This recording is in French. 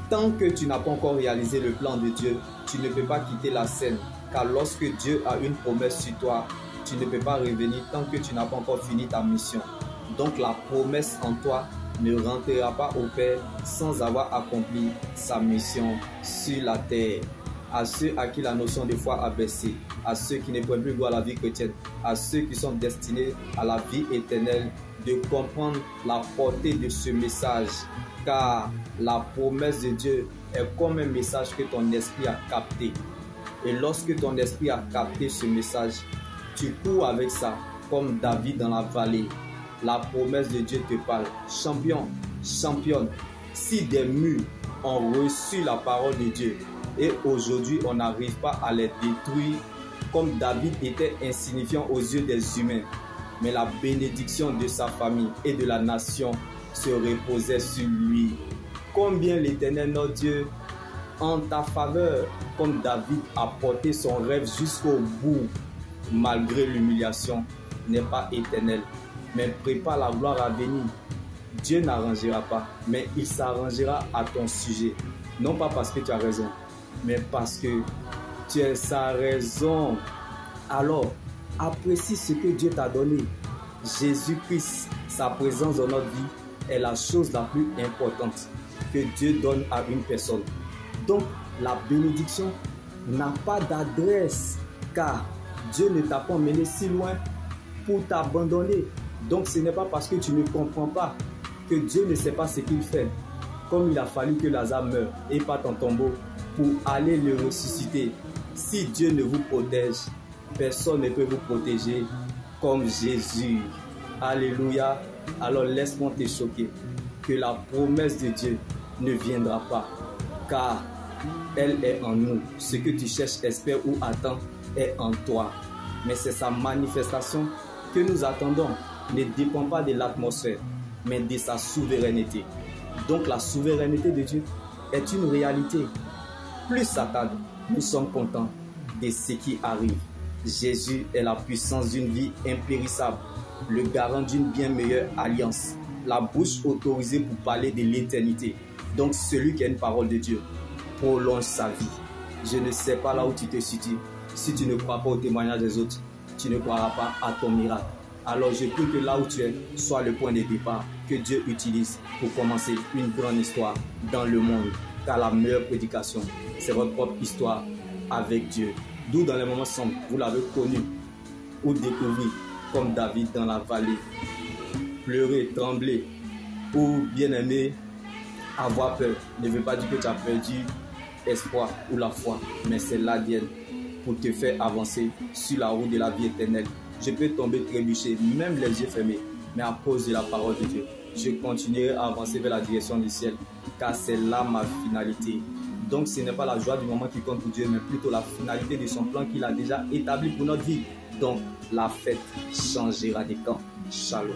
Tant que tu n'as pas encore réalisé le plan de Dieu, tu ne peux pas quitter la scène. Car lorsque Dieu a une promesse sur toi, tu ne peux pas revenir tant que tu n'as pas encore fini ta mission. Donc la promesse en toi ne rentrera pas au Père sans avoir accompli sa mission sur la terre. À ceux à qui la notion de foi a baissé, à ceux qui ne peuvent plus voir la vie chrétienne, à ceux qui sont destinés à la vie éternelle, de comprendre la portée de ce message. Car la promesse de Dieu est comme un message que ton esprit a capté. Et lorsque ton esprit a capté ce message, tu cours avec ça, comme David dans la vallée. La promesse de Dieu te parle. Champion, championne, si des murs ont reçu la parole de Dieu et aujourd'hui on n'arrive pas à les détruire, comme David était insignifiant aux yeux des humains, mais la bénédiction de sa famille et de la nation se reposait sur lui. Combien l'Éternel notre Dieu en ta faveur, comme David a porté son rêve jusqu'au bout, malgré l'humiliation, n'est pas éternel, mais prépare la gloire à venir. Dieu n'arrangera pas, mais il s'arrangera à ton sujet. Non pas parce que tu as raison, mais parce que tu es sa raison. Alors, apprécie ce que Dieu t'a donné. Jésus-Christ, sa présence dans notre vie est la chose la plus importante que Dieu donne à une personne. Donc, la bénédiction n'a pas d'adresse, car Dieu ne t'a pas mené si loin pour t'abandonner. Donc, ce n'est pas parce que tu ne comprends pas que Dieu ne sait pas ce qu'il fait. Comme il a fallu que Lazare meure et parte en tombeau pour aller le ressusciter. Si Dieu ne vous protège, personne ne peut vous protéger comme Jésus. Alléluia. Alors laisse-moi te choquer que la promesse de Dieu ne viendra pas, car elle est en nous. Ce que tu cherches, espères ou attends est en toi. Mais c'est sa manifestation que nous attendons. Ne dépend pas de l'atmosphère, mais de sa souveraineté. Donc la souveraineté de Dieu est une réalité. Plus ça tarde, nous sommes contents de ce qui arrive. Jésus est la puissance d'une vie impérissable, le garant d'une bien meilleure alliance, la bouche autorisée pour parler de l'éternité. Donc celui qui a une parole de Dieu prolonge sa vie. Je ne sais pas là où tu te situes. Si tu ne crois pas au témoignage des autres, tu ne croiras pas à ton miracle. Alors je prie que là où tu es soit le point de départ que Dieu utilise pour commencer une grande histoire dans le monde. Car la meilleure prédication, c'est votre propre histoire avec Dieu. D'où dans les moments sombres, vous l'avez connu ou découvert comme David dans la vallée. Pleurer, trembler ou bien aimer, avoir peur ne veut pas dire que tu as perdu espoir ou la foi, mais c'est l'ADN pour te faire avancer sur la route de la vie éternelle. Je peux tomber, trébucher, même les yeux fermés, mais à cause de la parole de Dieu, je continuerai à avancer vers la direction du ciel, car c'est là ma finalité. Donc ce n'est pas la joie du moment qui compte pour Dieu, mais plutôt la finalité de son plan qu'il a déjà établi pour notre vie. Donc la fête changera de camp. Shalom.